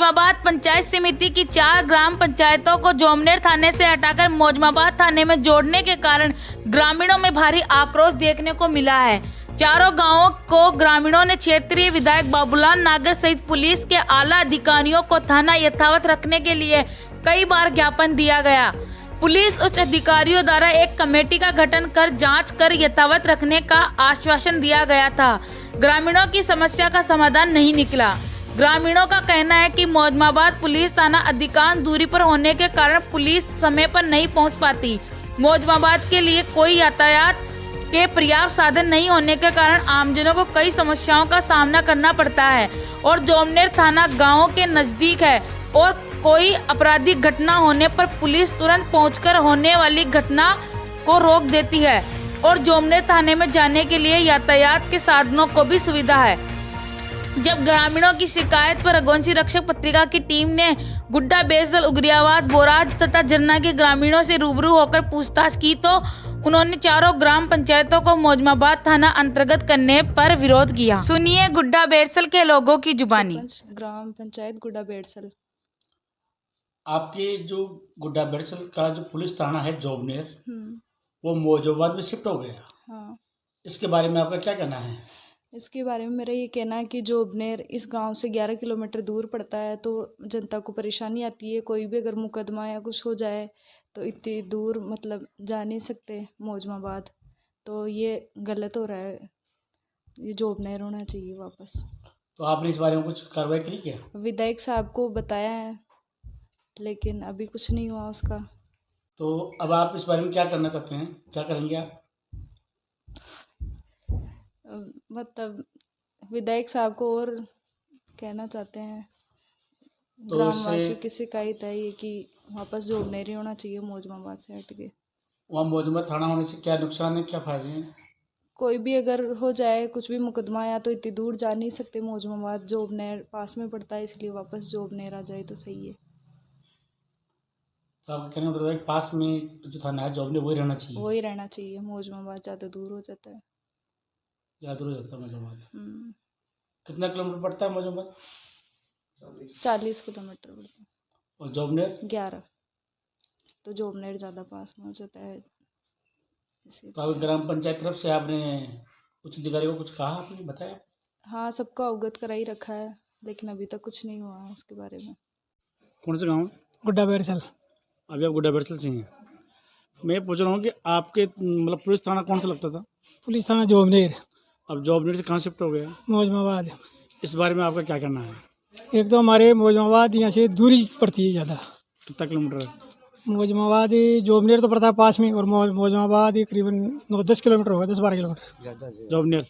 मौजमाबाद पंचायत समिति की 4 ग्राम पंचायतों को जोमनेर थाने से हटाकर मौजमाबाद थाने में जोड़ने के कारण ग्रामीणों में भारी आक्रोश देखने को मिला है। चारों गांवों को ग्रामीणों ने क्षेत्रीय विधायक बाबूलाल नागर सहित पुलिस के आला अधिकारियों को थाना यथावत रखने के लिए कई बार ज्ञापन दिया गया। पुलिस उच्च अधिकारियों द्वारा एक कमेटी का गठन कर जांच कर यथावत रखने का आश्वासन दिया गया था। ग्रामीणों की समस्या का समाधान नहीं निकला। ग्रामीणों का कहना है कि मौजमाबाद पुलिस थाना अधिकांश दूरी पर होने के कारण पुलिस समय पर नहीं पहुंच पाती। मौजमाबाद के लिए कोई यातायात के पर्याप्त साधन नहीं होने के कारण आमजनों को कई समस्याओं का सामना करना पड़ता है और जोमनेर थाना गाँव के नजदीक है और कोई आपराधिक घटना होने पर पुलिस तुरंत पहुंचकर होने वाली घटना को रोक देती है और जोमनेर थाने में जाने के लिए यातायात के साधनों को भी सुविधा है। जब ग्रामीणों की शिकायत पर रघुवंशी रक्षक पत्रिका की टीम ने गुड्डा बेरसल उग्रियावाद बोराज तथा जन्ना के ग्रामीणों से रूबरू होकर पूछताछ की तो उन्होंने चारों ग्राम पंचायतों को मौजमाबाद थाना अंतर्गत करने पर विरोध किया। सुनिए गुड्डा बेरसल के लोगों की जुबानी। ग्राम पंचायत गुड्डा बेरसल। आपके जो गुड्डा बेरसल का जो पुलिस थाना है जोबनेर, वो मौजमाबाद में शिफ्ट हो गया। हाँ, इसके बारे में आपका क्या कहना है? इसके बारे में मेरा ये कहना है कि जोबनेर इस गांव से 11 किलोमीटर दूर पड़ता है, तो जनता को परेशानी आती है। कोई भी अगर मुकदमा या कुछ हो जाए तो इतनी दूर मतलब जा नहीं सकते मौजमाबाद, तो ये गलत हो रहा है। ये जोबनेर होना चाहिए वापस। तो आपने इस बारे में कुछ कार्रवाई करी क्या? विधायक साहब को बताया है लेकिन अभी कुछ नहीं हुआ उसका। तो अब आप इस बारे में क्या करना चाहते हैं, क्या करेंगे आप? मतलब विधायक साहब को और कहना चाहते हैं, तो ग्रामवासियों की शिकायत है ये कि वापस जोबनेर ही होना चाहिए मौजमाबाद से हट के। वहाँ मौजमाबाद थाना होने से क्या नुकसान है, क्या फायदे हैं? कोई भी अगर हो जाए कुछ भी मुकदमा या तो इतनी दूर जा नहीं सकते मौजमाबाद, जोबनेर पास में पड़ता है, इसलिए वापस जोबनेर आ जाए तो सही है। तो आपका कहने का मतलब है कि पास में जो थाना है जोबनेर वही रहना चाहिए? वही रहना चाहिए, मौजमाबाद ज़्यादा दूर हो जाता है। ज़्यादा दूर हो जाता है मौजमाबाद। कितना किलोमीटर पड़ता है मौजमाबाद? 40 किलोमीटर पड़ता है। और जोबनेर? 11, तो जोबनेर ज़्यादा पास में हो जाता है। तो आप ग्राम पंचायत तरफ से आपने उच्च अधिकारी को कुछ कहा, आपने बताया? हाँ, सबको अवगत करा ही रखा है लेकिन अभी तक कुछ नहीं हुआ है उसके बारे में। कौन सा गाँव? गुड्डा बेरसल। अभी आप गुड्डा बेरसल से हैं। मैं पूछ रहा हूँ कि आपके मतलब पुलिस थाना कौन सा लगता था? पुलिस थाना जोबनेर। अब जॉबनेर से कहाँ शिफ्ट हो गया? मौजमाबाद। इस बारे में आपका क्या कहना है? एक तो हमारे मौजमाबाद यहाँ से दूरी पड़ती है ज़्यादा। कितना किलोमीटर है? मौजमाबाद जोबनेर तो पड़ता है पास में और मौजमाबाद करीबन 9-10 किलोमीटर होगा, 10-12 किलोमीटर। जॉबनेर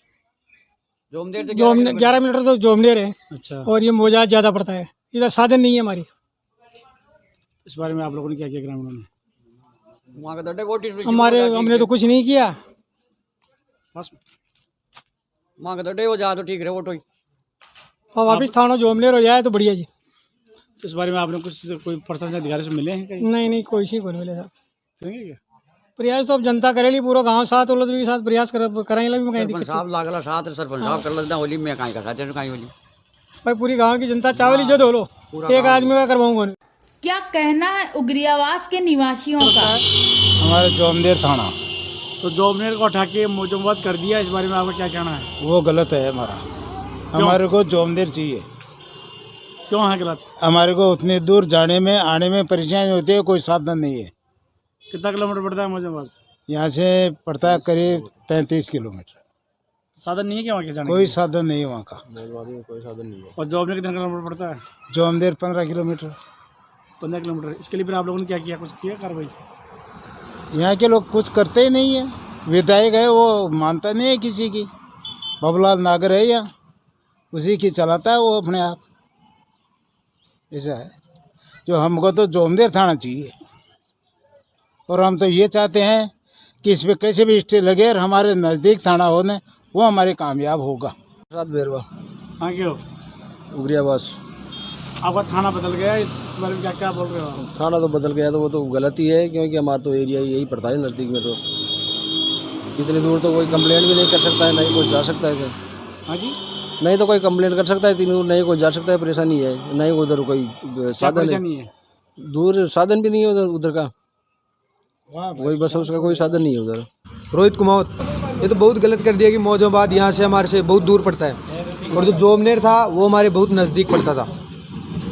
11 किलोमीटर तो जोबनेर है। अच्छा। और ये मौजाद ज़्यादा पड़ता है, इधर साधन नहीं है हमारी। इस बारे में आप लोगों ने क्या किया ग्रामीणों ने? हमने तो कुछ नहीं किया। बस वो जा तो ठीक रहे वो तो और वापिस थाना जोबनेर हो जाए तो बढ़िया जी। इस बारे में आपने कुछ कोई प्रशासन अधिकारी से मिले हैं कहीं? नहीं कोई सी को नहीं मिले साहब। करेंगे क्या? प्रयास तो अब जनता करेली, पूरा गांव साथ उलट भी साथ प्रयास कराएंगे भी कहीं दिक्कत साहब लागला साथ सरपंच साहब कर लगता होली में काई का साथ काई होली भाई पूरी गांव की जनता चावली जो लो एक आदमी का करवाऊंगा। क्या कहना है उग्रियावास के निवासियों का? हमारे जोमनेर थाना तो जॉबनेर को उठा के मौजमाबाद कर दिया, इस बारे में आपका क्या कहना है? वो गलत है हमारे को जोमनेर चाहिए। क्यों है गलत? हमारे को उतनी दूर जाने में आने में परेशानी होती है, कोई साधन नहीं है। कितना किलोमीटर पड़ता है मौजमाबाद? यहाँ से पड़ता है करीब 35 किलोमीटर। साधन नहीं है क्या वहाँ के जाने? कोई साधन नहीं है वहाँ का। कोई साधन नहीं है। और जॉबनेर कितना किलोमीटर पड़ता है? जोमनेर 15 किलोमीटर। 15 किलोमीटर। इसके लिए फिर आप लोगों ने क्या किया, कुछ किया कार्रवाई? यहाँ के लोग कुछ करते ही नहीं है। विधायक है वो मानता नहीं है किसी की, बाबूलाल नागर है यहाँ, उसी की चलाता है वो अपने आप। ऐसा है जो हमको तो जोमनेर थाना चाहिए और हम तो ये चाहते हैं कि इस पर कैसे भी स्टे लगे और हमारे नज़दीक थाना होने वो हमारे कामयाब होगा। बेरवा हाँ क्यों? उग्रियावास आपका थाना बदल गया, इस बारे में क्या क्या बोल रहे हो आप? थाना तो बदल गया तो वो तो गलत ही है, क्योंकि हमारा तो एरिया यही पड़ता है नज़दीक में, तो इतनी दूर तो कोई कंप्लेंट भी नहीं कर सकता है, नहीं कोई जा सकता है सर। हाँ जी, नहीं तो कोई कंप्लेंट कर सकता है, तीनों नहीं कोई जा सकता है, परेशानी है, नहीं उधर कोई साधन है, परेशानी है? दूर साधन भी नहीं है उधर उधर का, कोई बस उसका कोई साधन नहीं है उधर। रोहित कुमावत, ये तो बहुत गलत कर दिया कि मौजोबाद यहाँ से हमारे से बहुत दूर पड़ता है और जो जोमनेर था वो हमारे बहुत नज़दीक पड़ता था,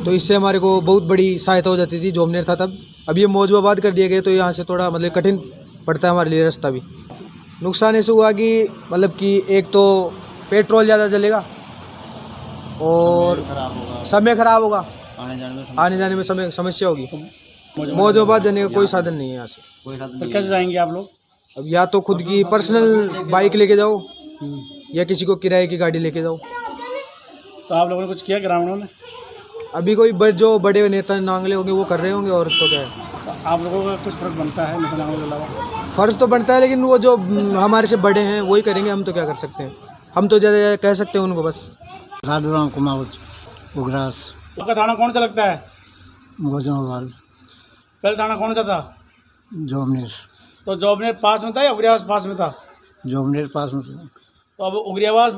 तो इससे हमारे को बहुत बड़ी सहायता हो जाती थी। जोमनेर था तब, अब ये मौजोबाद कर दिया गया तो यहाँ से थोड़ा मतलब कठिन पड़ता है हमारे लिए रास्ता भी। नुकसान ऐसे हुआ कि मतलब कि एक तो पेट्रोल ज़्यादा जलेगा और समय ख़राब होगा, आने जाने में समय समस्या होगी। मौजोबाद जाने का कोई साधन नहीं है यहाँ से। तो कैसे जाएंगे आप लोग? अब या तो खुद की पर्सनल बाइक लेके जाओ या किसी को किराए की गाड़ी लेके जाओ। तो आप लोगों ने कुछ किया ग्रामीणों ने? अभी कोई जो बड़े नेता नांगले होंगे वो कर रहे होंगे, और तो क्या है। तो आप लोगों का कुछ फर्क बनता है नेता नांगलों के अलावा? फर्ज तो बनता है, लेकिन वो जो हमारे से बड़े हैं वही करेंगे, हम तो क्या कर सकते हैं। हम तो ज़्यादा कह सकते हैं उनको बस। राधुराम कुमावत, उग्रास, आपका थाना कौन सा लगता है? मौजोबाद, पहले थाना कौन सा था? जोमनेर। तो जोबनेर पास में था या उग्रियावास पास में था? जोमनेर पास में। तो अब उग्रियावास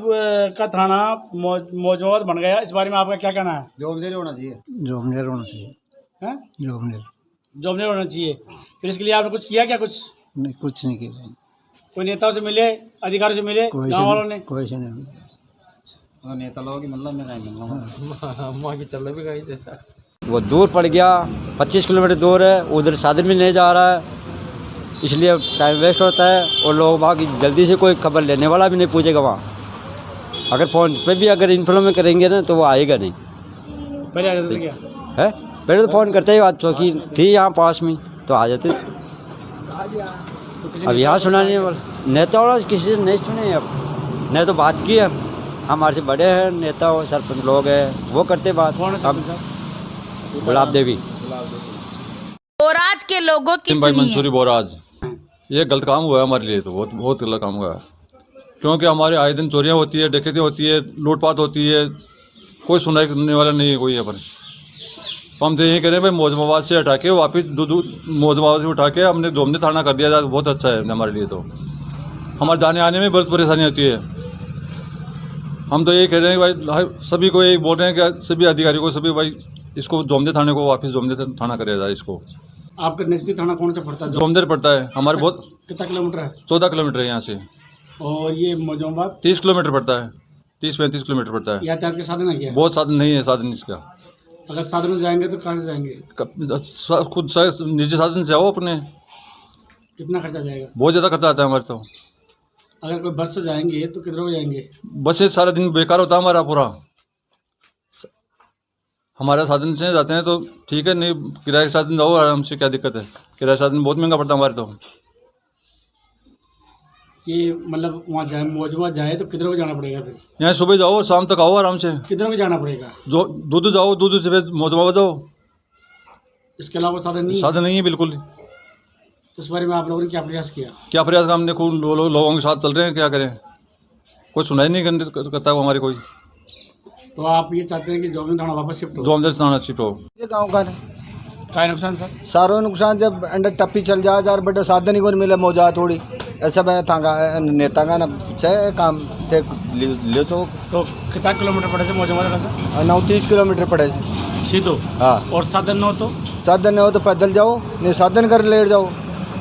का थाना मौजोबाद बन गया, इस बारे में आपका क्या कहना है? जोमनेर होना चाहिए। जोमनेर होना चाहिए। हैं? जोमनेर जोबनेर होना चाहिए। फिर इसके लिए आपने कुछ किया क्या? कुछ नहीं, कुछ नहीं किया। कोई नेताओं से मिले, अधिकारियों से मिले, गाँव वालों ने? कोई से नहीं। नेता लोगों की मतलब में वो दूर पड़ गया, 25 किलोमीटर दूर है, उधर साधन भी नहीं जा रहा है, इसलिए टाइम वेस्ट होता है और लोग वहाँ की जल्दी से कोई खबर लेने वाला भी नहीं पूछेगा वहाँ। अगर फ़ोन पे भी अगर इन्फॉर्म में करेंगे ना तो वो आएगा नहीं। पहले आ जाते क्या है? पहले तो फ़ोन करते ही, आज चौकी थी यहाँ पास में तो आ जाते। अब यहाँ सुनाने वाला नेता वाला किसी से नहीं सुने, अब नहीं तो बात की है, हमारे से बड़े हैं नेता और सरपंच लोग हैं, वो करते बात। गुलाब देवी बोराज के लोगों की भाई सुनिए। मंसूरी बोराज, ये गलत काम हुआ है हमारे लिए, तो बहुत बहुत गलत काम हुआ है, क्योंकि हमारे आए दिन चोरियां होती है, डकैती होती है, लूटपाट होती है, कोई सुनाई करने वाला नहीं है कोई यहाँ पर। तो हम तो यही कह रहे हैं भाई मौजमाबाद से हटा के वापस मौजमाबाद से उठा के हमने जोमनेर थाना कर दिया जाए, बहुत अच्छा है हमारे लिए। तो हमारे जाने आने में बहुत परेशानी होती है। हम तो यही कह रहे हैं भाई, सभी को यही बोल रहे हैं कि सभी अधिकारियों को, सभी भाई इसको जोमनेर थाने को वापस जोमनेर थाना कर दिया जाए इसको। आपका नजदीक थाना कौन सा पड़ता है? जोमनेर पड़ता है हमारे। बहुत कितना किलोमीटर है? 14 किलोमीटर है यहाँ से। और ये मौजोबाद 30 किलोमीटर पड़ता है, 30-35 किलोमीटर पड़ता है। यातायात के साधन है क्या? बहुत साधन नहीं है, साधन इसका। अगर साधन में जाएंगे तो कहाँ से जाएंगे? खुद निजी साधन से जाओ अपने। कितना खर्चा जाएगा? बहुत ज़्यादा खर्चा आता है हमारे। तो अगर कोई बस से जाएंगे तो किधर को जाएंगे? बस से सारा दिन बेकार होता है हमारा पूरा। हमारा साधन से जाते हैं तो ठीक है, नहीं किराए के साधन जाओ आराम से, क्या दिक्कत है? किराए साधन बहुत महंगा पड़ता है हमारे। तो ये मतलब वहाँ जाए, मौजूदा जाए तो किधर को जाना पड़ेगा? फिर यहाँ सुबह जाओ और शाम तक आओ आराम से। किधर को जाना पड़ेगा? जो दूध जाओ, दूध से फिर मौजूदा जाओ, इसके अलावा साधन नहीं है? साधन नहीं है बिल्कुल। तो इस बारे में आप लोगों ने क्या प्रयास किया? क्या प्रयास? हमने खूब लोगों के साथ चल रहे हैं, क्या करें, कोई सुनाई नहीं करता है हमारी कोई। तो आप ये चाहते हैं कि जोमनेर थाना वापस शिफ्ट हो? जोमनेर थाना शिफ्ट हो। ये गाँव का क्या नुकसान सर? सारो नुकसान जब अंडर टप्पी चल जाए यार, बड़े साधन ही को मिले मौजा थोड़ी ऐसा मैं थांगा नेता का ना छे काम ले तो कितना किलोमीटर पड़े थे मौजूदा से? 29 किलोमीटर पड़े सीधो। हाँ। और साधन न हो तो? साधन नहीं हो तो पैदल जाओ, नहीं साधन कर लेट जाओ।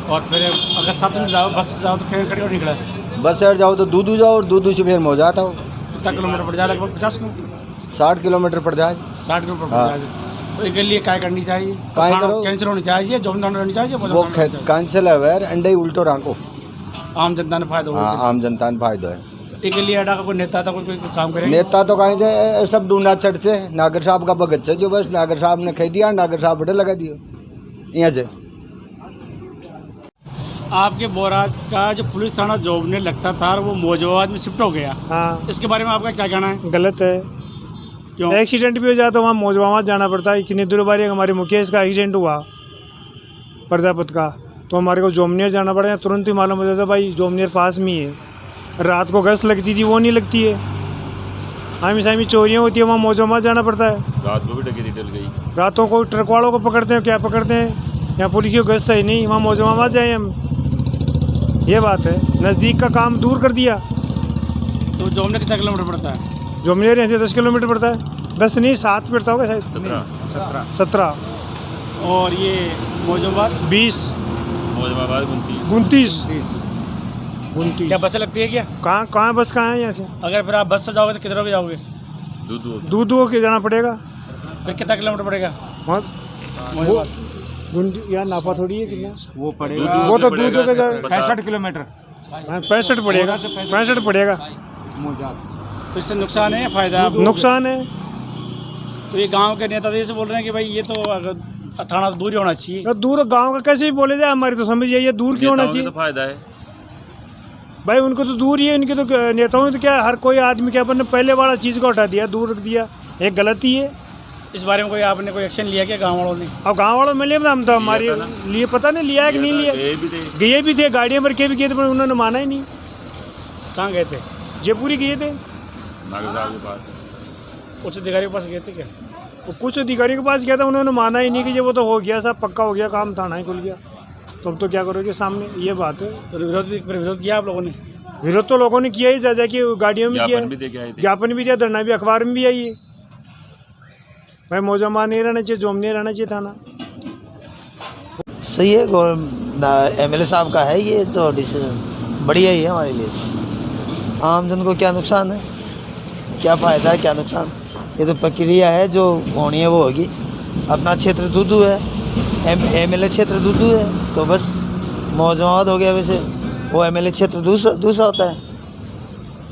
और फिर अगर साधन से जाओ, बस से जाओ तो फिर खड़ी निकला? बस से जाओ तो दूधू जाओ और दूधू से फिर मौजा आता हो। कितना किलोमीटर पड़ जाए? लगभग 50 किलोमीटर, 60 किलोमीटर पड़ जाए। 60 किलोमीटर पड़ हाँ। जाए। तो इसके लिए क्या करनी चाहिए? काय करो? कैंसिल होनी चाहिए, जोमनेर थाना रहनी चाहिए? वो कैंसिल है यार, अंडे ही उल्टो राखो। आम जनता ने फायदा हाँ, होगा। आम जनता ने फायदा है। इसके लिए अड्डा का कोई नेता था, कोई काम करेगा? नेता तो कहीं से सब ढूंढा चढ़ से नागर साहब का भगत से, जो बस नागर साहब ने कह दिया, नागर साहब बड़े लगा दियो यहाँ से। आपके बोराज का जो पुलिस थाना जोबनेर लगता था वो मौजूदा में शिफ्ट हो गया। हाँ, इसके बारे में आपका क्या कहना है? गलत है। क्यों? एक्सीडेंट भी हो जाता वहाँ मौजवाबाद जाना पड़ता है। इतनी दूर बारी हमारे मुखिया का एक्सीडेंट हुआ प्रजापत का, तो हमारे को जोमनेर जाना पड़ा। तुरंत ही मालूम हो जाता भाई जोमनेर पास में ही है। रात को गश्त लगती थी, वो नहीं लगती है। आमी सामी चोरियाँ होती है, वहाँ मौजवाबाद जाना पड़ता है। रात को भी डकैती डल गई। रातों को ट्रक वालों को पकड़ते हैं, क्या पकड़ते हैं, यहाँ पुलिस की गश्त है नहीं, वहाँ मौजवाबाद जाए हम। ये बात है, नज़दीक का काम दूर कर दिया। तो जोमनेर कितना किलोमीटर पड़ता है? जोमनेर यहाँ से 10 किलोमीटर पड़ता है, 10 नहीं 7 पड़ता होगा शायद, 17। और ये मौजूबाद 20, मौजूबाद 29। क्या बसें लगती है क्या? कहाँ बस कहाँ है यहाँ से? अगर फिर आप बस से जाओगे तो कितने बजे जाओगे? दूध के जाना पड़ेगा। फिर कितना किलोमीटर पड़ेगा? यार नापा थोड़ी है कितना वो पड़ेगा, वो तो दूध के 65 किलोमीटर। 65 पड़ेगा, 65 पड़ेगा। तो इससे नुकसान है या फायदा? नुकसान है। तो ये गांव के नेता तो ये से बोल रहे हैं कि भाई ये तो अगर थाना तो दूर ही होना चाहिए। तो दूर गांव का कैसे भी बोले जाए, हमारी तो समझ ये दूर क्यों होना चाहिए? तो फायदा है भाई, उनको तो दूर ही है, उनके तो नेताओं ने तो क्या हर कोई आदमी क्या अपन ने पहले वाला चीज़ को हटा दिया, दूर रख दिया, एक गलती है। इस बारे में कोई आपने कोई एक्शन लिया क्या गांव वालों ने? अब गांव वालों में हम तो हमारे लिए पता नहीं लिया है कि नहीं लिया, गए भी थे गाड़ियाँ भर के भी गए थे, पर उन्होंने माना ही नहीं। कहाँ गए थे? जयपुर ही गए थे, उच्च अधिकारी के पास गए थे क्या? तो कुछ अधिकारियों के पास गया था, उन्होंने माना ही नहीं कि वो तो हो गया सब पक्का हो गया काम, थाना ही खुल गया। तो अब तो क्या करोगे सामने, ये बात है। तो विरोध किया आप लोगों ने? विरोध तो लोगों ने किया ही, जा कि गाड़ियों में किया, ज्ञापन भी दिया, धरना भी अखबार में भी आई है। भाई मौजूदा नहीं रहना चाहिए, जोम नहीं रहना चाहिए थाना। सही है, MLA साहब का है ये तो डिसीजन बढ़िया ही है हमारे लिए। आम जन को क्या नुकसान है, क्या फ़ायदा है, क्या नुकसान? ये तो प्रक्रिया है, जो होनी है वो होगी। अपना क्षेत्र दूदू है, MLA क्षेत्र दूदू है, तो बस मौजूद हो गया। वैसे वो MLA क्षेत्र दूसरा होता है।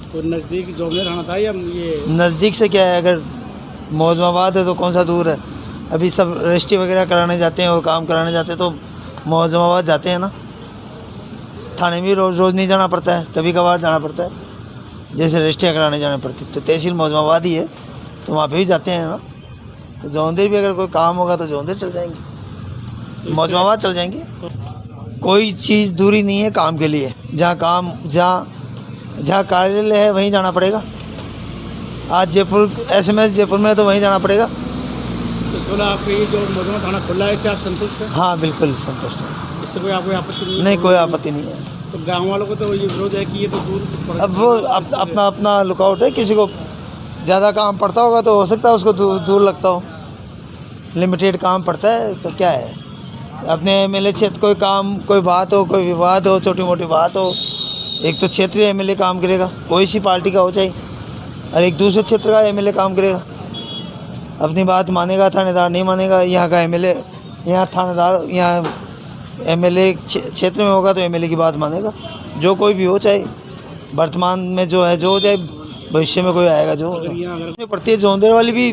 तो नज़दीक जोमनेर थाना था या ये? नज़दीक से क्या है, अगर मौजूद है तो कौन सा दूर है? अभी सब रजिस्ट्री वगैरह कराने जाते हैं और काम कराने जाते हैं तो मौजूद जाते हैं ना। थाने में रोज़ नहीं जाना पड़ता है, कभी कभार जाना पड़ता है। जैसे रजिस्ट्रियाँ कराने जाना पड़ती, तो तहसील मौजूद ही है तो वहाँ पे भी जाते हैं ना। तो जौनदेर भी अगर कोई काम होगा तो जौनदेर चल जाएंगे, मौजूद चल जाएंगे। कोई चीज़ दूरी नहीं है काम के लिए। जहाँ कार्यालय है वहीं जाना पड़ेगा। आज जयपुर SMS जयपुर में है तो वहीं जाना पड़ेगा। तो इसको आपके ये जो मौजूदा थाना खुला है इससे आप संतुष्ट हैं? हाँ बिल्कुल संतुष्ट है, इससे कोई आपको आपत्ति नहीं? नहीं कोई आपत्ति नहीं है। तो गाँव वालों को तो ये विरोध है कि ये तो दूर, अब वो अपना लुकआउट है। किसी को ज़्यादा काम पड़ता होगा तो हो सकता है उसको दूर लगता हो, लिमिटेड काम पड़ता है तो क्या है। अपने MLA क्षेत्र कोई काम, कोई बात हो, कोई विवाद हो, छोटी मोटी बात हो, एक तो क्षेत्रीय MLA काम करेगा, कोई सी पार्टी का हो चाहे, और एक दूसरे क्षेत्र का MLA काम करेगा, अपनी बात मानेगा, थानेदार नहीं मानेगा। यहाँ का MLA, यहाँ थानेदार, यहाँ MLA क्षेत्र में होगा तो MLA की बात मानेगा, जो कोई भी हो, चाहे वर्तमान में जो है, जो हो चाहे भविष्य में कोई आएगा जो पड़ती है। जोंदेर वाली भी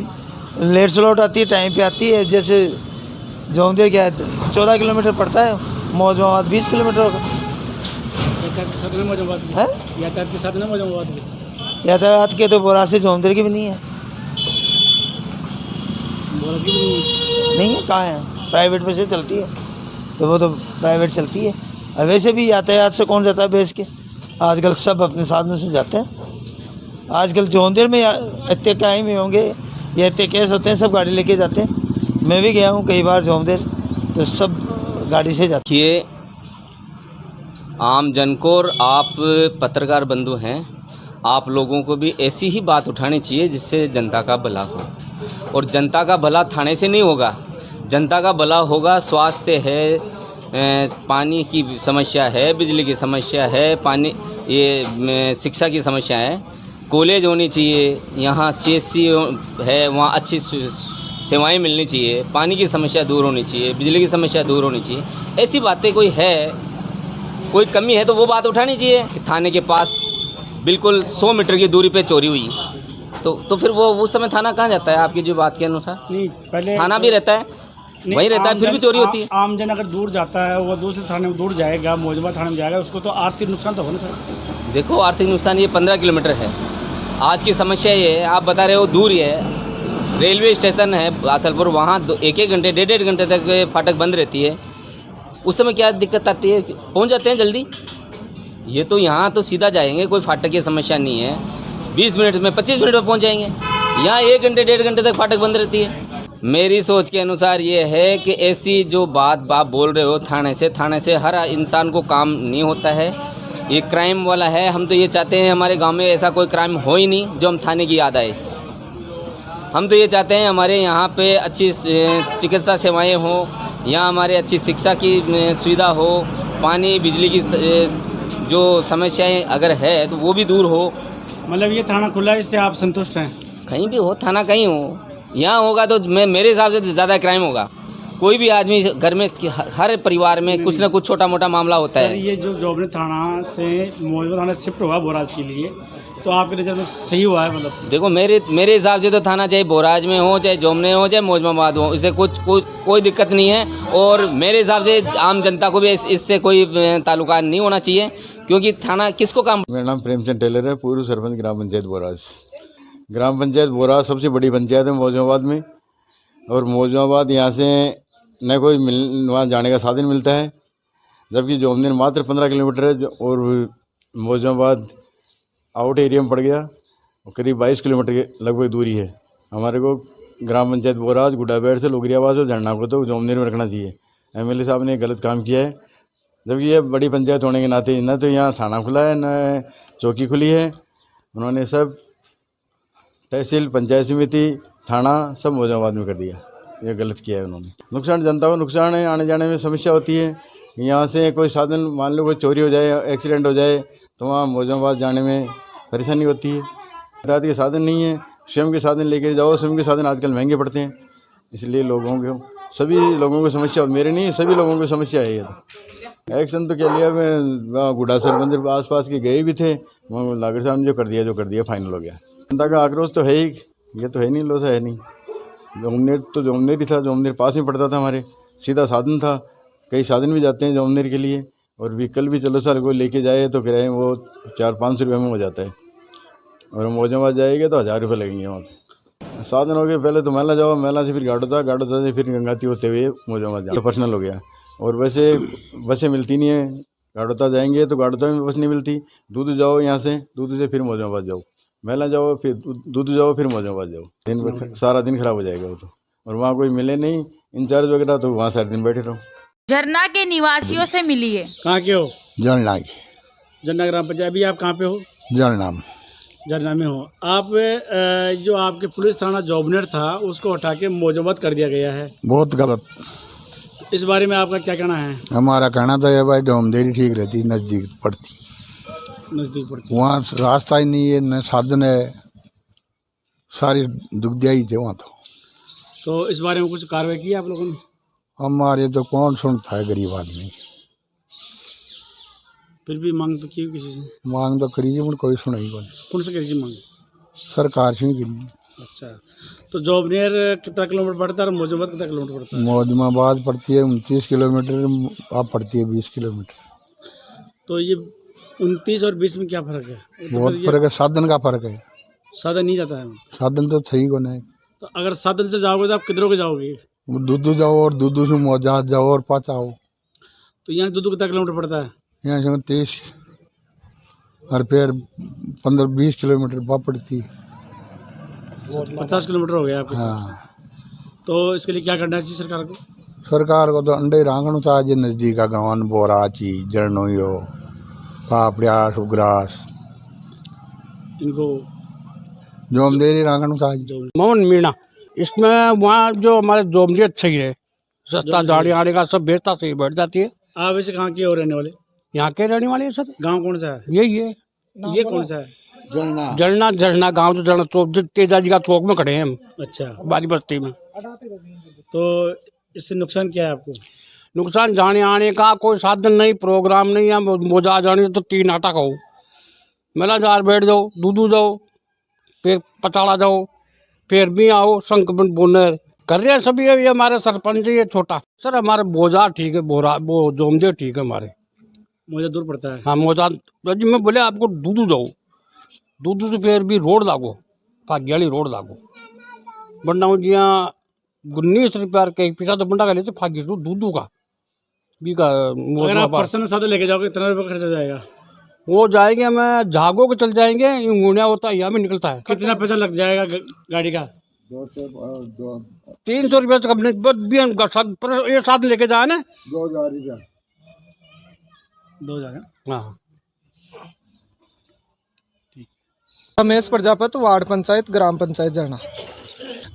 लेट स्लॉट आती है, टाइम पे आती है। जैसे जोंदेर क्या है 14 किलोमीटर पड़ता है, मौजूद 20 किलोमीटर होगा। यातायात के तो बोरा से जोंदेर की भी नहीं है, नहीं है, कहाँ है? प्राइवेट बसें चलती है तो वो तो प्राइवेट चलती है। और वैसे भी यातायात से कौन जाता है बेच के? आजकल सब अपने साधनों से जाते हैं। आजकल जोंदेर में इतने टाइम ही होंगे या इतने केस होते हैं, सब गाड़ी लेके जाते हैं। मैं भी गया हूँ कई बार जोंदेर, तो सब गाड़ी से जाते हैं। ये आम जन को, और आप पत्रकार बंधु हैं, आप लोगों को भी ऐसी ही बात उठानी चाहिए जिससे जनता का भला हो। और जनता का भला थाने से नहीं होगा, जनता का भला होगा स्वास्थ्य है, पानी की समस्या है, बिजली की समस्या है, पानी ये शिक्षा की समस्या है, कॉलेज होनी चाहिए, यहाँ CSC है, वहाँ अच्छी सेवाएं मिलनी चाहिए, पानी की समस्या दूर होनी चाहिए, बिजली की समस्या दूर होनी चाहिए। ऐसी बातें कोई है, कोई कमी है तो वो बात उठानी चाहिए। कि थाने के पास बिल्कुल 100 मीटर की दूरी पे चोरी हुई तो फिर वो उस समय थाना कहाँ जाता है? आपकी जो बात के अनुसार नहीं, पहले थाना भी रहता है, वहीं रहता है, फिर भी चोरी होती है। आम जन अगर दूर जाता है, वो दूसरे थाने में दूर जाएगा, मौजूदा थाने में जाएगा, उसको तो आर्थिक नुकसान तो होना सर। देखो आर्थिक नुकसान ये 15 किलोमीटर है। आज की समस्या ये है, आप बता रहे हो दूर ही है, रेलवे स्टेशन है आसलपुर, वहाँ 1-1 घंटे 1.5 घंटे तक फाटक बंद रहती है। उस समय क्या दिक्कत आती है? पहुँच जाते हैं जल्दी। ये तो यहाँ तो सीधा जाएंगे, कोई फाटक की समस्या नहीं है, 20 मिनट में 25 मिनट में पहुँच जाएंगे। यहाँ 1 घंटे 1.5 घंटे तक फाटक बंद रहती है। मेरी सोच के अनुसार ये है कि ऐसी जो बात आप बोल रहे हो थाने से हर इंसान को काम नहीं होता है। ये क्राइम वाला है। हम तो ये चाहते हैं हमारे गांव में ऐसा कोई क्राइम हो ही नहीं जो हम थाने की याद आए। हम तो ये चाहते हैं हमारे यहाँ पे अच्छी चिकित्सा सेवाएं हो, यहाँ हमारे अच्छी शिक्षा की सुविधा हो, पानी बिजली की जो समस्याएं अगर है तो वो भी दूर हो। मतलब ये थाना खुला है, इससे आप संतुष्ट हैं? कहीं भी हो, थाना कहीं हो, यहाँ होगा तो मेरे हिसाब से ज़्यादा क्राइम होगा। कोई भी आदमी घर में हर परिवार में कुछ ना कुछ छोटा मोटा मामला होता है। ये जो जोबनेर थाना से मौजूदा थाना शिफ्ट हुआ बोराज के लिए, तो आपके नज़र में सही हुआ है? मतलब देखो मेरे हिसाब से तो थाना चाहे बोराज में हो, चाहे जोमनेर हो, चाहे मौजमाबाद हो, इससे कोई दिक्कत नहीं है। और मेरे हिसाब से आम जनता को भी इससे कोई ताल्लुका नहीं होना चाहिए, क्योंकि थाना किसको काम। मेरा नाम प्रेमचंद टेलर है, पूर्व सरपंच ग्राम पंचायत बोराज। ग्राम पंचायत बोराज सबसे बड़ी पंचायत है मौजमाबाद में, और मौजमाबाद यहाँ से न कोई वहाँ जाने का साधन मिलता है, जबकि जोमनेर मात्र 15 किलोमीटर है और मौजमाबाद आउट एरिया में पड़ गया और करीब 22 किलोमीटर के लगभग दूरी है। हमारे को ग्राम पंचायत बोराज, गुड्डाबेड़ से लोगरियाबाद और झरना को तो जोमनेर में रखना चाहिए। एमएलए साहब ने गलत काम किया है, जबकि ये बड़ी पंचायत होने के नाते न तो यहाँ थाना खुला है न चौकी खुली है। उन्होंने सब तहसील, पंचायत समिति, थाना सब मौजमाबाद में कर दिया। ये गलत किया है उन्होंने। नुकसान जनता को नुकसान है, आने जाने में समस्या होती है। यहाँ से कोई साधन, मान लो कोई चोरी हो जाए, एक्सीडेंट हो जाए, तो वहाँ मौजमाबाद जाने में परेशानी होती है। यातायात के साधन नहीं है, स्वयं के साधन लेके जाओ, स्वयं के साधन आजकल महंगे पड़ते हैं, इसलिए लोगों को, सभी लोगों को समस्या, मेरे नहीं सभी लोगों को समस्या है। ये एक्शन तो क्या लिया, मैं गुडासर मंदिर आस पास के गए भी थे, नागर साहब ने जो कर दिया फाइनल हो गया। जनता का आक्रोश तो है ही, ये तो है नहीं, लोसा है नहीं। जोमनेर ही था, जोमनेर पास में पड़ता था, हमारे सीधा साधन था। कई साधन भी जाते हैं जोमनेर के लिए, और व्हीकल भी चलो सर कोई लेके जाए तो किराए वो 400-500 रुपये में हो जाता है, और मौजमाबाद जाएंगे तो 1000 रुपये लगेंगे वहाँ पे। साधन हो गए, पहले तो मेला जाओ, मेला से फिर गाड़ोता से फिर गंगाती होते हुए मौजमाबाद जाओ, तो पर्सनल हो गया। और वैसे बसें मिलती नहीं है, गाड़ोता जाएंगे तो गाड़ोता में बस नहीं मिलती। दूध जाओ यहाँ से, दूध से फिर मौजमाबाद जाओ, मेला जाओ, फिर दूध जाओ, फिर मौजमाबाद जाओ, दिन सारा दिन खराब हो जाएगा वो तो। और वहाँ कोई मिले नहीं इंचार्ज वगैरह, तो वहाँ सारे दिन बैठे रहो। झरना के निवासियों से मिलिए। कहाँ के हो? जलना के, जन्ना ग्राम पंचायत। अभी आप कहाँ पे हो? जलना में हो आप। जो आपके पुलिस थाना जोबनेर था उसको हटा के मौजमाबाद कर दिया गया है, बहुत गलत। इस बारे में आपका क्या कहना है? हमारा कहना तो ये भाई जोमनेर ठीक रहती, नज़दीक पड़ती, वहाँ रास्ता ही नहीं है, न साधन है, सारी दुखदियाई थे वहाँ तो इस बारे में कुछ कार्रवाई की आप लोगों ने? हमारे तो कौन सुनता है, गरीब आदमी। फिर भी मांग तो की किसी से? मांग तो करी, कोई सुनाई कौन से करी मांग? सरकार से ही करी। अच्छा, तो जोबनेर कितना किलोमीटर पड़ता है और मौजमाबाद कितना किलोमीटर पड़ता है? मौजमाबाद पड़ती है 29 किलोमीटर, आप पड़ती है 20 किलोमीटर। तो ये 29 और 20 में क्या फर्क है? बहुत फर्क है, साधन का फर्क है। साधन नहीं जाता है? साधन तो सही को नहीं। तो अगर साधन से जाओगे तो आप किधरों के जाओगे? दूधू जाओ, और दूधू से मौजमाबाद जाओ और पास आओ। तो यहाँ दूधू कितना किलोमीटर पड़ता है? यहाँ से 30 और फिर 15-20 किलोमीटर बाप पड़ती है। 50 किलोमीटर हो गया आपके। हाँ, तो इसके लिए क्या करना चाहिए सरकार को? सरकार को तो अंडे रांगण था, जो नज़दीक का गाँव बोराची, जरनोयो, पापड़ियास, उग्रास, इनको जोमनेर रांगण था। मोहन मीणा, इसमें वहाँ जो हमारे जोमनेर सही है, सस्ता जाने आने का सब बेचता सही बैठ जाती है। आप वैसे कहाँ के हो रहने वाले? यहाँ के रहने वाले हैं सर। गांव कौन सा है? यही है। ये कौन सा है? झरना गांव, तो झरना चौक, तेजाजी का चौक में खड़े हैं हम। अच्छा, बारी बस्ती में। तो इससे नुकसान क्या है आपको? नुकसान जाने आने का कोई साधन नहीं, प्रोग्राम नहीं है। मोजा जाने तो 3 आटा खाओ, मेला जार बैठ जाओ, दूधू जाओ, फिर पचाड़ा जाओ, फिर भी आओ, संक बोनर कर रहे हैं सभी। ये हमारे सरपंच ये छोटा सर, हमारे बोझा ठीक है, वो जोमनेर ठीक है हमारे। मोजा दूर पड़ता है? हाँ, मोजा जी मैं बोले आपको दूधू जाओ, दूधू से फिर भी रोड लागो, फागियाली रोड लागो, बंडा जिया 19 रुपया के पैसा तो बंडा का लेते फागी दूधू का भी का। अगर आप पर्सनल साधन लेके जाओगे कितना रुपया खर्च हो जाएगा? वो जाएंगे, हमें झागो के चल जाएंगे, यूनिया होता है यहाँ भी निकलता है। कितना पैसा लग जाएगा गाड़ी का? 300 रुपया तक अपने ये साधन लेके जाए ना, 2000। हाँ। रमेश प्रजापति, वार्ड पंचायत, ग्राम पंचायत झरना।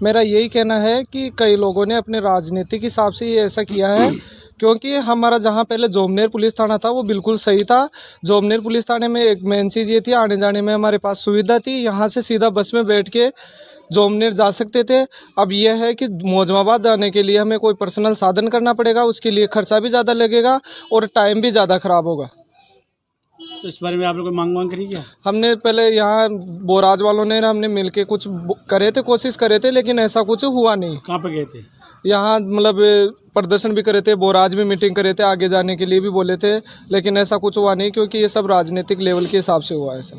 मेरा यही कहना है कि कई लोगों ने अपने राजनीतिक हिसाब से ये ऐसा किया है, क्योंकि हमारा जहाँ पहले जोमनेर पुलिस थाना था वो बिल्कुल सही था। जोमनेर पुलिस थाने में एक मेन चीज़ ये थी, आने जाने में हमारे पास सुविधा थी, यहाँ से सीधा बस में बैठ के जोमनेर जा सकते थे। अब यह है कि मौजमाबाद जाने के लिए हमें कोई पर्सनल साधन करना पड़ेगा, उसके लिए खर्चा भी ज़्यादा लगेगा और टाइम भी ज़्यादा ख़राब होगा। तो इस बारे में आप लोग कोई मांग करी क्या? हमने पहले यहाँ बोराज वालों ने हमने मिल के कुछ करे थे, कोशिश करे थे, लेकिन ऐसा कुछ हुआ नहीं। कहाँ पे गए थे? यहाँ मतलब प्रदर्शन भी करे थे, बोराज में मीटिंग करे थे, आगे जाने के लिए भी बोले थे, लेकिन ऐसा कुछ हुआ नहीं, क्योंकि ये सब राजनीतिक लेवल के हिसाब से हुआ है। सब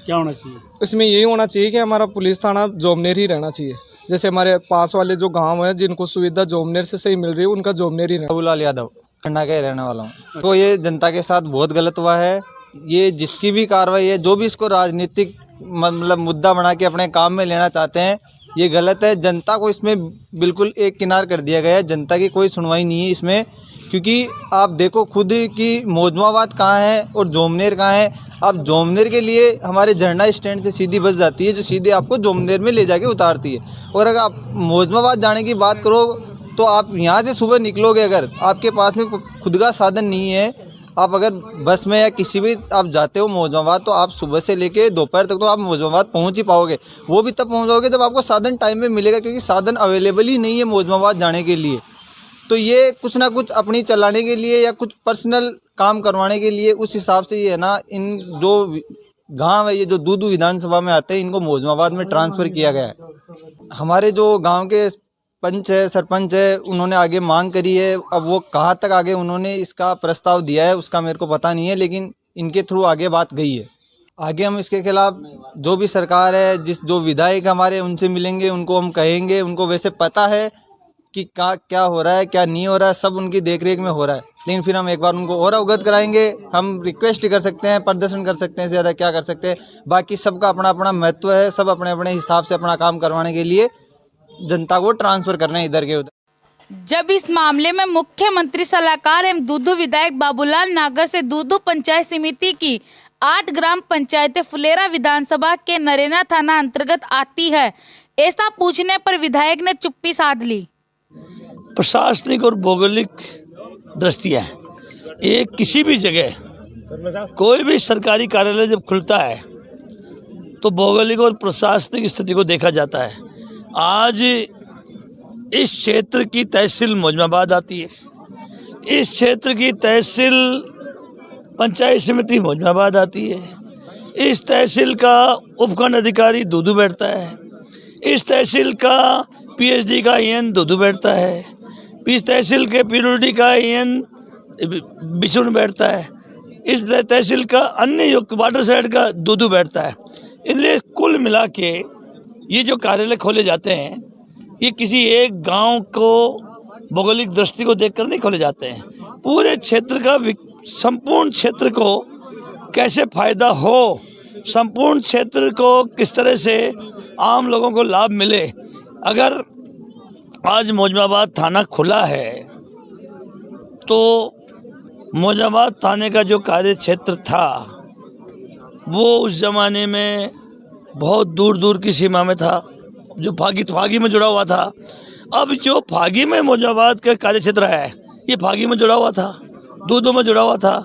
क्या होना चाहिए इसमें? यही होना चाहिए कि हमारा पुलिस थाना जोमनेर ही रहना चाहिए। जैसे हमारे पास वाले जो गांव हैं जिनको सुविधा जोमनेर से सही मिल रही है, उनका जोमनेर ही रहना। बाबूलाल यादव खन्ना का ही रहने वाला हूँ। तो ये जनता के साथ बहुत गलत हुआ है। ये जिसकी भी कार्रवाई है, जो भी इसको राजनीतिक मतलब मुद्दा बना के अपने काम में लेना चाहते हैं, ये गलत है। जनता को इसमें बिल्कुल एक किनार कर दिया गया है। जनता की कोई सुनवाई नहीं है इसमें, क्योंकि आप देखो खुद कि मौजमाबाद कहाँ है और जोमनेर कहाँ है। अब जोमनेर के लिए हमारे झरना स्टैंड से सीधी बस जाती है, जो सीधे आपको जोमनेर में ले जाके उतारती है। और अगर आप मौजमाबाद जाने की बात करो तो आप यहाँ से सुबह निकलोगे, अगर आपके पास में खुद का साधन नहीं है, आप अगर बस में या किसी भी आप जाते हो मौजमाबाद, तो आप सुबह से लेके दोपहर तक तो आप मौजमाबाद पहुँच ही पाओगे। वो भी तब पहुँच जाओगे जब आपको साधन टाइम पे मिलेगा, क्योंकि साधन अवेलेबल ही नहीं है मौजमाबाद जाने के लिए। तो ये कुछ ना कुछ अपनी चलाने के लिए या कुछ पर्सनल काम करवाने के लिए, उस हिसाब से ये है ना, इन जो गांव है, ये जो दूदू विधानसभा में आते हैं, इनको मौजमाबाद में ट्रांसफ़र किया गया है। हमारे जो गांव के पंच है, सरपंच है, उन्होंने आगे मांग करी है। अब वो कहाँ तक आगे उन्होंने इसका प्रस्ताव दिया है उसका मेरे को पता नहीं है, लेकिन इनके थ्रू आगे बात गई है। आगे हम इसके खिलाफ जो भी सरकार है, जो विधायक हमारे, उनसे मिलेंगे, उनको हम कहेंगे। उनको वैसे पता है कि क्या हो रहा है, क्या नहीं हो रहा है, सब उनकी देखरेख में हो रहा है, लेकिन फिर हम एक बार उनको और अवगत कराएंगे। हम रिक्वेस्ट ही कर सकते हैं, प्रदर्शन कर सकते हैं, ज़्यादा क्या कर सकते हैं। बाकी सबका अपना अपना महत्व है, सब अपने अपने हिसाब से अपना काम करवाने के लिए जनता को ट्रांसफ़र करना है इधर के उधर। जब इस मामले में मुख्यमंत्री सलाहकार एवं दूदू विधायक बाबूलाल नागर से दूदू पंचायत समिति की 8 ग्राम पंचायतें फुलेरा विधानसभा के नरेना थाना अंतर्गत आती है, ऐसा पूछने पर विधायक ने चुप्पी साध ली। प्रशासनिक और भौगोलिक दृष्टिया एक किसी भी जगह कोई भी सरकारी कार्यालय जब खुलता है तो भौगोलिक और प्रशासनिक स्थिति को देखा जाता है। आज इस क्षेत्र की तहसील मौजमाबाद आती है, इस क्षेत्र की तहसील पंचायत समिति मौजमाबाद आती है, इस तहसील का उपखंड अधिकारी दूदू बैठता है, इस तहसील का पीएचडी का EN दूदू बैठता है, इस तहसील के PWD का EN बिशुन बैठता है, इस तहसील का अन्य वाटर साइड का दूदू बैठता है। इसलिए कुल मिला के ये जो कार्यालय खोले जाते हैं, ये किसी एक गांव को भौगोलिक दृष्टि को देखकर नहीं खोले जाते हैं। पूरे क्षेत्र का, संपूर्ण क्षेत्र को कैसे फायदा हो, संपूर्ण क्षेत्र को किस तरह से आम लोगों को लाभ मिले। अगर आज मौजमाबाद थाना खुला है तो मौजमाबाद थाने का जो कार्य क्षेत्र था वो उस ज़माने में बहुत दूर दूर की सीमा में था, जो फागी में जुड़ा हुआ था। अब जो फागी में मौजमाबाद का कार्य क्षेत्र है, ये फागी में जुड़ा हुआ था, दूदू में जुड़ा हुआ था।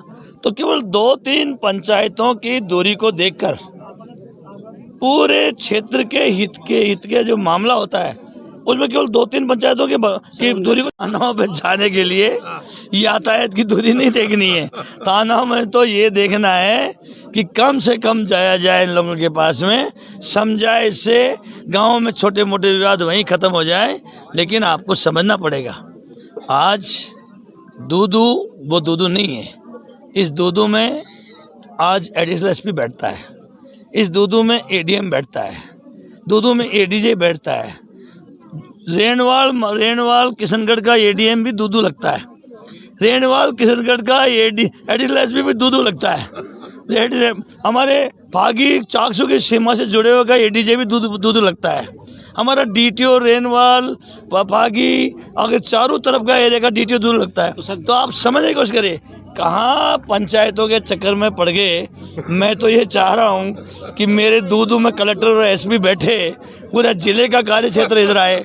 तो केवल 2-3 पंचायतों की दूरी को देखकर पूरे क्षेत्र के हित के जो मामला होता है, उसमें केवल 2-3 पंचायतों की दूरी को थानाओं पर जाने के लिए यातायात की दूरी नहीं देखनी है। थानाओं में तो ये देखना है कि कम से कम जाया जाए इन लोगों के पास में, समझाए, इससे गाँव में छोटे मोटे विवाद वहीं ख़त्म हो जाए। लेकिन आपको समझना पड़ेगा, आज दूदू वो दूदू नहीं है। इस दूदू में आज एडिशनल SP बैठता है, इस दूदू में ADM बैठता है, दूदू में ADJ बैठता है, रेणवाल किशनगढ़ का ADM भी दूदू लगता है, रेणवाल किशनगढ़ का एडिशनल SP भी दूदू लगता है, हमारे फागी चाकसू की सीमा से जुड़े हुए का ADJ भी दूदू लगता है, हमारा DTO रेणवाल फागी अगर चारों तरफ का एरिया का DTO दूदू लगता है। तो आप समझने की कोशिश करें कहाँ पंचायतों के चक्कर में पड़ गए। मैं तो ये चाह रहा हूँ कि मेरे दूध में कलेक्टर और एसपी बैठे, पूरा जिले का कार्य क्षेत्र इधर आए।